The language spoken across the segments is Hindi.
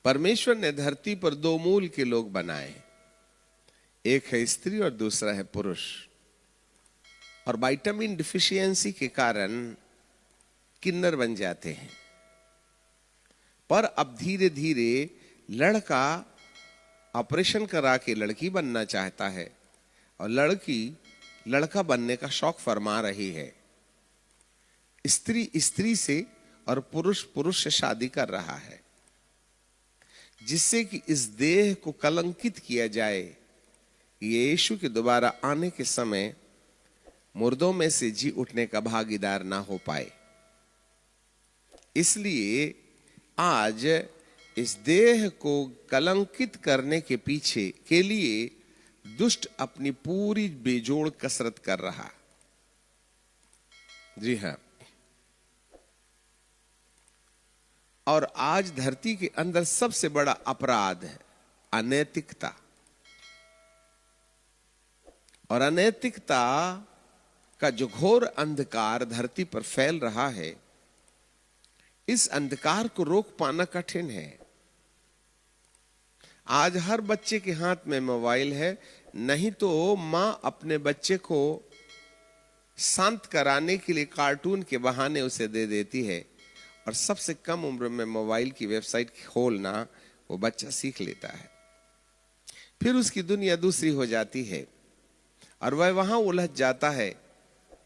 परमेश्वर ने धरती पर दो मूल के लोग बनाए, एक है स्त्री और दूसरा है पुरुष। और विटामिन डिफिशियंसी के कारण किन्नर बन जाते हैं। पर अब धीरे धीरे लड़का ऑपरेशन करा के लड़की बनना चाहता है और लड़की लड़का बनने का शौक फरमा रही है। स्त्री स्त्री से और पुरुष पुरुष से शादी कर रहा है, जिससे कि इस देह को कलंकित किया जाए, यीशु के दोबारा आने के समय मुर्दों में से जी उठने का भागीदार ना हो पाए। इसलिए आज इस देह को कलंकित करने के पीछे के लिए दुष्ट अपनी पूरी बेजोड़ कसरत कर रहा। जी हां, और आज धरती के अंदर सबसे बड़ा अपराध है अनैतिकता। और अनैतिकता का जो घोर अंधकार धरती पर फैल रहा है, इस अंधकार को रोक पाना कठिन है। आज हर बच्चे के हाथ में मोबाइल है, नहीं तो मां अपने बच्चे को शांत कराने के लिए कार्टून के बहाने उसे दे देती है, और सबसे कम उम्र में मोबाइल की वेबसाइट खोलना वो बच्चा सीख लेता है। फिर उसकी दुनिया दूसरी हो जाती है और वह वहां उलझ जाता है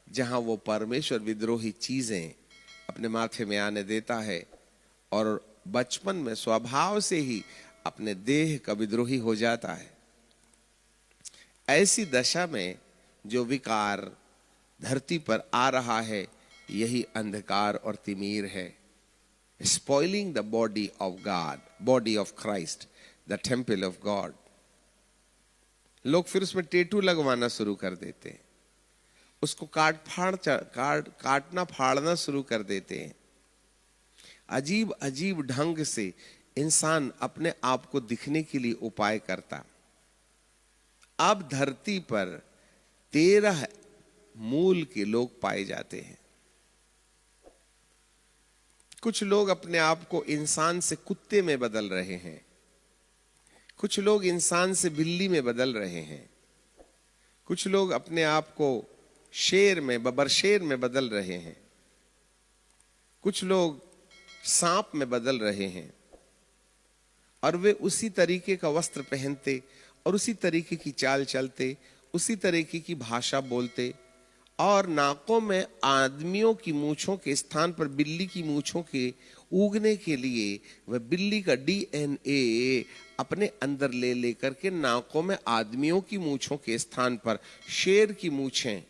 जहां वो परमेश्वर विद्रोही चीजें अपने माथे में आने देता है, और बचपन में स्वभाव से ही अपने देह का विद्रोही हो जाता है। ऐसी दशा में जो विकार धरती पर आ रहा है, यही अंधकार और तिमीर है। Spoiling the body of God, body of Christ, the temple of God. लोग फिर उसमें टेटू लगवाना शुरू कर देते हैं, उसको काटना फाड़ना शुरू कर देते हैं। अजीब अजीब ढंग से इंसान अपने आप को दिखने के लिए उपाय करता। अब धरती पर 13 मूल के लोग पाए जाते हैं। कुछ लोग अपने आप को इंसान से कुत्ते में बदल रहे हैं, कुछ लोग इंसान से बिल्ली में बदल रहे हैं, कुछ लोग अपने आप को शेर में बबरशेर में बदल रहे हैं, कुछ लोग सांप में बदल रहे हैं। और वे उसी तरीके का वस्त्र पहनते और उसी तरीके की चाल चलते, उसी तरीके की भाषा बोलते, और नाकों में आदमियों की मूंछों के स्थान पर बिल्ली की मूंछों के उगने के लिए वह बिल्ली का डीएनए अपने अंदर ले लेकर के नाकों में आदमियों की मूंछों के स्थान पर शेर की मूंछें,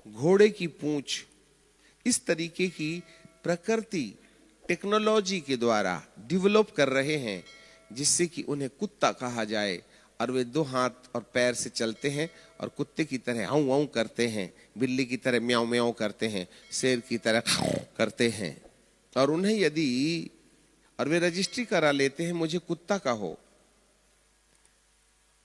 घोड़े की पूंछ, इस तरीके की प्रकृति टेक्नोलॉजी के द्वारा डेवलप कर रहे हैं, जिससे कि उन्हें कुत्ता कहा जाए। और वे 2 हाथ और पैर से चलते हैं और कुत्ते की तरह आऊं आऊं करते हैं, बिल्ली की तरह म्याऊं म्याऊं करते हैं, शेर की तरह करते हैं। और उन्हें यदि और वे रजिस्ट्री करा लेते हैं, मुझे कुत्ता कहो।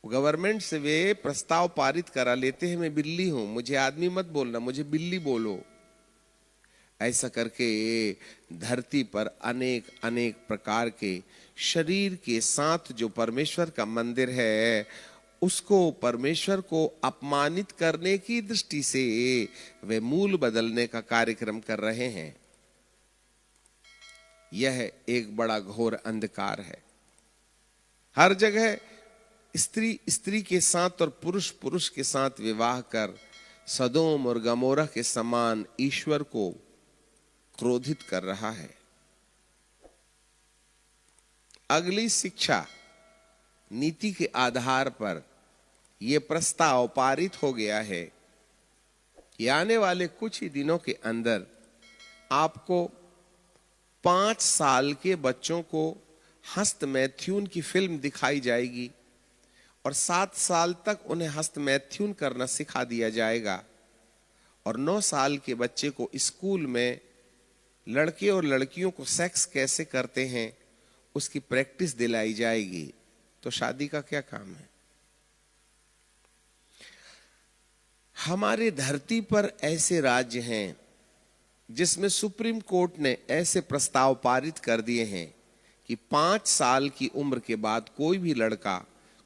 गवर्नमेंट से वे प्रस्ताव पारित करा लेते हैं, मैं बिल्ली हूं, मुझे आदमी मत बोलना, मुझे बिल्ली बोलो। ऐसा करके धरती पर अनेक अनेक प्रकार के शरीर के साथ जो परमेश्वर का मंदिर है, उसको परमेश्वर को अपमानित करने की दृष्टि से वे मूल बदलने का कार्यक्रम कर रहे हैं। यह एक बड़ा घोर अंधकार है। हर जगह स्त्री स्त्री के साथ और पुरुष पुरुष के साथ विवाह कर सदोम और गमोरा के समान ईश्वर को क्रोधित कर रहा है। अगली शिक्षा नीति के आधार पर यह प्रस्ताव पारित हो गया है कि आने वाले कुछ ही दिनों के अंदर आपको 5 साल के बच्चों को हस्त मैथ्यून की फिल्म दिखाई जाएगी और 7 साल तक उन्हें हस्त मैथ्यून करना सिखा दिया जाएगा, और 9 साल के बच्चे को स्कूल में लड़के और लड़कियों को सेक्स कैसे करते हैं उसकी प्रैक्टिस दिलाई जाएगी। तो शादी का क्या काम है? हमारे धरती पर ऐसे राज्य हैं जिसमें सुप्रीम कोर्ट ने ऐसे प्रस्ताव पारित कर दिए हैं कि 5 साल की उम्र के बाद कोई भी लड़का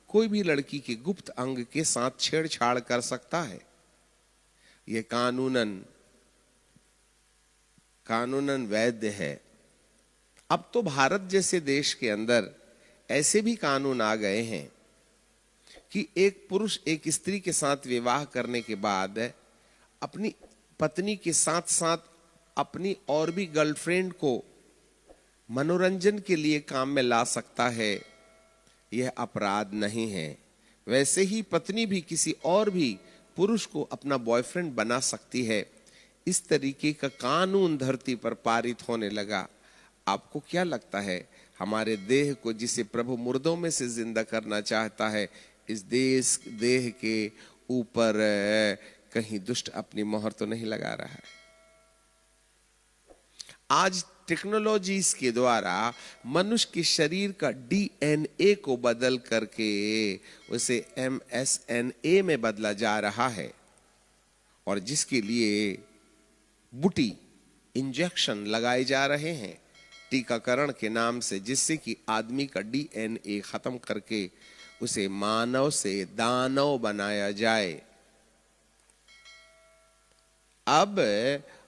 कोई भी लड़की के गुप्त अंग के साथ छेड़छाड़ कर सकता है। यह कानूनन वैध है। अब तो भारत जैसे देश के अंदर ऐसे भी कानून आ गए हैं कि एक पुरुष एक स्त्री के साथ विवाह करने के बाद अपनी पत्नी के साथ साथ अपनी और भी गर्लफ्रेंड को मनोरंजन के लिए काम में ला सकता है। यह अपराध नहीं है। वैसे ही पत्नी भी किसी और भी पुरुष को अपना बॉयफ्रेंड बना सकती है। इस तरीके का कानून धरती पर पारित होने लगा। आपको क्या लगता है, हमारे देह को जिसे प्रभु मुर्दों में से जिंदा करना चाहता है, इस देह के ऊपर कहीं दुष्ट अपनी मोहर तो नहीं लगा रहा है? आज टेक्नोलॉजीज के द्वारा मनुष्य के शरीर का डीएनए को बदल करके उसे एमएसएनए में बदला जा रहा है, और जिसके लिए बूटी इंजेक्शन लगाए जा रहे हैं टीकाकरण के नाम से, जिससे कि आदमी का डीएनए खत्म करके उसे मानव से दानव बनाया जाए। अब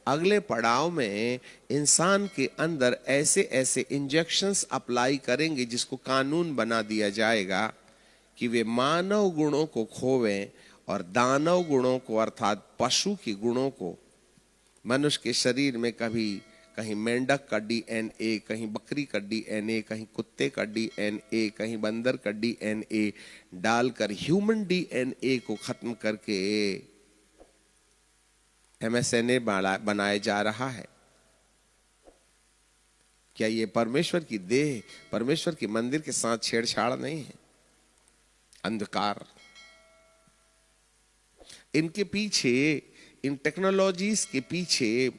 अगले पड़ाव में इंसान के अंदर ऐसे ऐसे इंजेक्शंस अप्लाई करेंगे जिसको कानून बना दिया जाएगा कि वे मानव गुणों को खोवें और दानव गुणों को अर्थात पशु के गुणों को मनुष्य के शरीर में कभी कहीं मेंढक का डीएनए, कहीं बकरी का डीएनए, कहीं कुत्ते का डीएनए, कहीं बंदर का डीएनए डालकर ह्यूमन डीएनए को खत्म करके एमएसएनए बनाया जा रहा है। क्या ये परमेश्वर की देह, परमेश्वर के मंदिर के साथ छेड़छाड़ नहीं है? अंधकार। इनके पीछे, इन टेक्नोलॉजीज के पीछे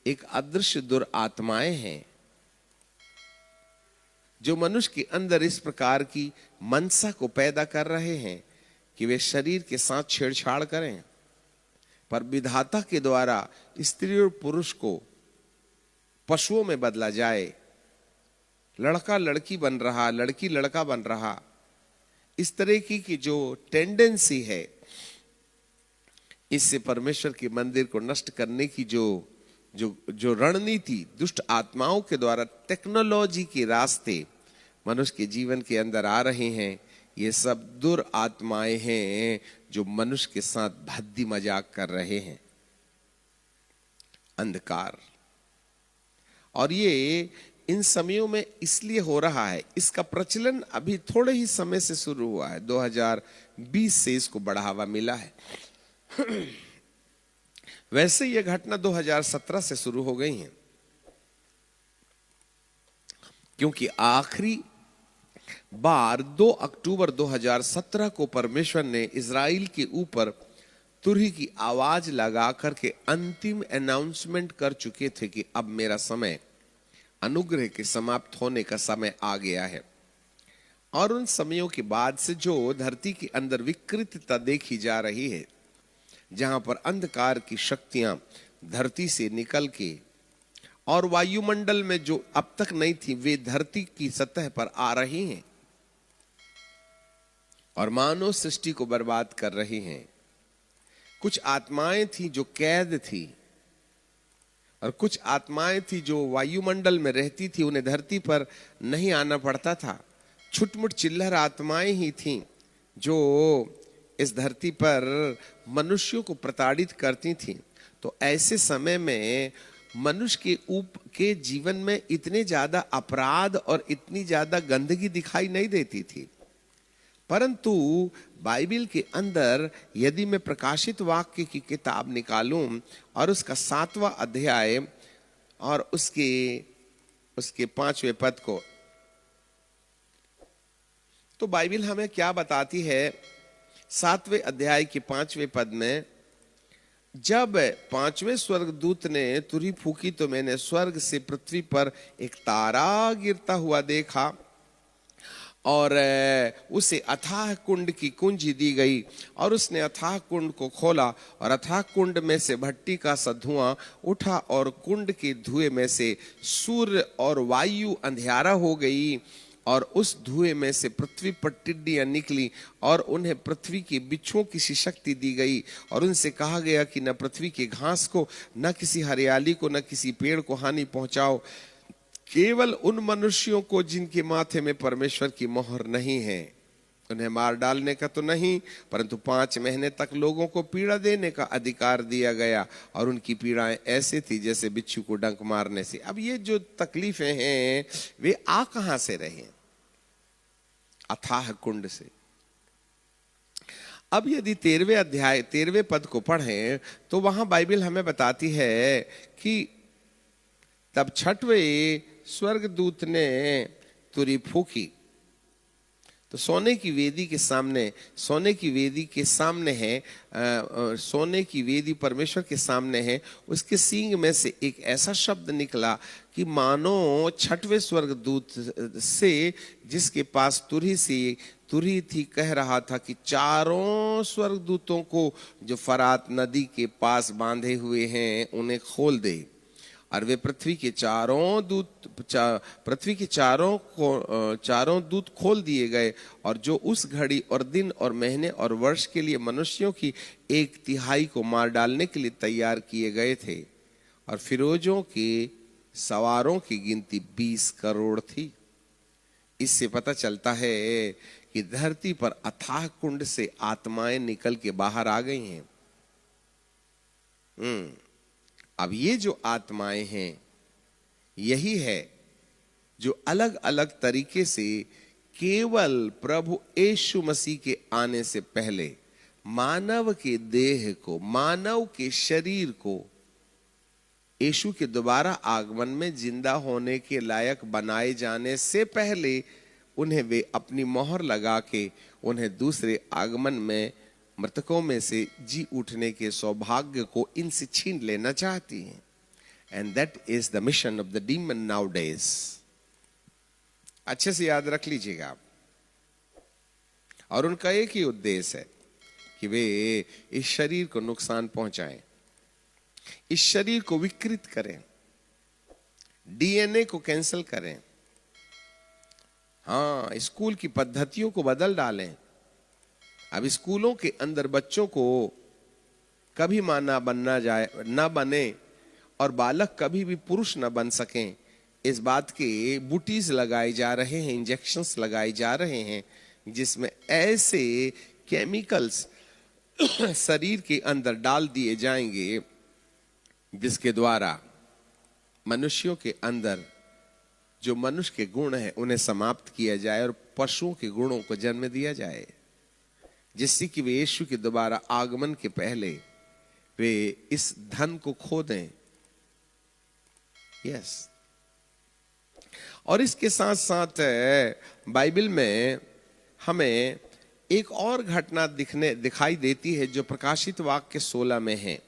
एक अदृश्य दुरात्माएं हैं जो मनुष्य के अंदर इस प्रकार की मनसा को पैदा कर रहे हैं कि वे शरीर के साथ छेड़छाड़ करें। पर विधाता के द्वारा स्त्री और पुरुष को पशुओं में बदला जाए, लड़का लड़की बन रहा, लड़की लड़का बन रहा, इस तरह की जो टेंडेंसी है, इससे परमेश्वर के मंदिर को नष्ट करने की जो रणनीति दुष्ट आत्माओं के द्वारा टेक्नोलॉजी के रास्ते मनुष्य के जीवन के अंदर आ रहे हैं, ये सब दुरात्माएं हैं जो मनुष्य के साथ भद्दी मजाक कर रहे हैं। अंधकार। और ये इन समयों में इसलिए हो रहा है, इसका प्रचलन अभी थोड़े ही समय से शुरू हुआ है, 2020 से इसको बढ़ावा मिला है। वैसे यह घटना 2017 से शुरू हो गई है, क्योंकि आखिरी बार 2 अक्टूबर 2017 को परमेश्वर ने इजराइल के ऊपर तुरही की आवाज लगा करके अंतिम अनाउंसमेंट कर चुके थे कि अब मेरा समय, अनुग्रह के समाप्त होने का समय आ गया है। और उन समयों के बाद से जो धरती के अंदर विकृतता देखी जा रही है, जहां पर अंधकार की शक्तियां धरती से निकल के और वायुमंडल में जो अब तक नहीं थी, वे धरती की सतह पर आ रही हैं और मानव सृष्टि को बर्बाद कर रही हैं। कुछ आत्माएं थी जो कैद थी, और कुछ आत्माएं थी जो वायुमंडल में रहती थी, उन्हें धरती पर नहीं आना पड़ता था। छुटमुट चिल्लर आत्माएं ही थीं जो इस धरती पर मनुष्यों को प्रताड़ित करती थीं। तो ऐसे समय में मनुष्य के जीवन में इतने ज्यादा अपराध और इतनी ज्यादा गंदगी दिखाई नहीं देती थी। परंतु बाइबल के अंदर यदि मैं प्रकाशित वाक्य की किताब निकालूं और उसका 7वां अध्याय और उसके 5वें पद को, तो बाइबल हमें क्या बताती है? 7वें अध्याय के 5वें पद में, जब 5वें स्वर्गदूत ने तुरही फूकी तो मैंने स्वर्ग से पृथ्वी पर एक तारा गिरता हुआ देखा, और उसे अथाह कुंड की कुंजी दी गई और उसने अथाह कुंड को खोला और अथाह कुंड में से भट्टी का सा धुआं उठा और कुंड के धुएं में से सूर्य और वायु अंधियारा हो गई और उस धुएं में से पृथ्वी पर टिड्डियां निकली और उन्हें पृथ्वी के बिच्छुओं की सी शक्ति दी गई और उनसे कहा गया कि न पृथ्वी के घास को, न किसी हरियाली को, न किसी पेड़ को हानि पहुंचाओ, केवल उन मनुष्यों को जिनके माथे में परमेश्वर की मोहर नहीं है। उन्हें मार डालने का तो नहीं, परंतु 5 महीने तक लोगों को पीड़ा देने का अधिकार दिया गया और उनकी पीड़ाएं ऐसे थी जैसे बिच्छू को डंक मारने से। अब ये जो तकलीफें हैं वे आ कहां से रहे? अथाह कुंड से। अब यदि 13वें अध्याय 13वें पद को पढ़ें तो वहां बाइबल हमें बताती है कि तब 6वें स्वर्गदूत ने तुरी फूकी। तो सोने की वेदी के सामने, सोने की वेदी के सामने है, सोने की वेदी परमेश्वर के सामने है। उसके सींग में से एक ऐसा शब्द निकला कि मानो 6वें स्वर्गदूत से, जिसके पास तुरही थी, कह रहा था कि चारों स्वर्गदूतों को जो फरात नदी के पास बांधे हुए हैं उन्हें खोल दे। और वे पृथ्वी के चारों दूत खोल दिए गए और जो उस घड़ी और दिन और महीने और वर्ष के लिए मनुष्यों की 1/3 को मार डालने के लिए तैयार किए गए थे। और फिरोजों के सवारों की गिनती 20 करोड़ थी। इससे पता चलता है कि धरती पर अथाह कुंड से आत्माएं निकल के बाहर आ गई हैं। अब ये जो आत्माएं हैं यही है जो अलग अलग तरीके से केवल प्रभु यीशु मसीह के आने से पहले मानव के देह को, मानव के शरीर को यीशु के दोबारा आगमन में जिंदा होने के लायक बनाए जाने से पहले उन्हें वे अपनी मोहर लगा के उन्हें दूसरे आगमन में मृतकों में से जी उठने के सौभाग्य को इनसे छीन लेना चाहती हैं। And that is the mission of the demon now days. अच्छे से याद रख लीजिएगा आप। और उनका एक ही उद्देश्य है कि वे इस शरीर को नुकसान पहुंचाएं, इस शरीर को विकृत करें, डीएनए को कैंसिल करें, हाँ, स्कूल की पद्धतियों को बदल डालें। अब स्कूलों के अंदर बच्चों को कभी मां ना बने और बालक कभी भी पुरुष ना बन सकें, इस बात के बूटीज लगाए जा रहे हैं, इंजेक्शंस लगाए जा रहे हैं जिसमें ऐसे केमिकल्स शरीर के अंदर डाल दिए जाएंगे जिसके द्वारा मनुष्यों के अंदर जो मनुष्य के गुण हैं उन्हें समाप्त किया जाए और पशुओं के गुणों को जन्म दिया जाए, जिससे कि वे यीशु के दोबारा आगमन के पहले वे इस धन को खो दें। यस। और इसके साथ साथ बाइबल में हमें एक और घटना दिखाई देती है जो प्रकाशित वाक्य 16 में है।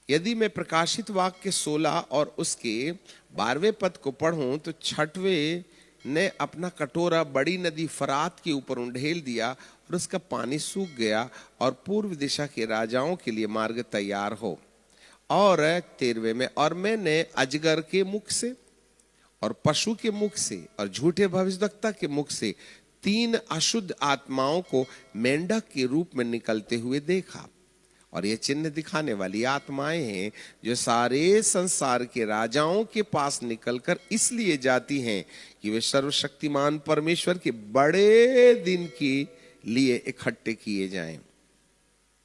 यदि मैं प्रकाशित वाक्य 16 और उसके 12वें पद को पढ़ूं तो 6वें ने अपना कटोरा बड़ी नदी फरात के ऊपर उंडेल दिया और उसका पानी सूख गया और पूर्व दिशा के राजाओं के लिए मार्ग तैयार हो। और 13वें में, और मैंने अजगर के मुख से और पशु के मुख से और झूठे भविष्यद्वक्ता के मुख से 3 अशुद्ध आत्माओं को मेंढक के रूप में निकलते हुए देखा। और ये चिन्ह दिखाने वाली आत्माएं हैं जो सारे संसार के राजाओं के पास निकलकर इसलिए जाती हैं कि वे सर्वशक्तिमान परमेश्वर के बड़े दिन के लिए इकट्ठे किए जाएं।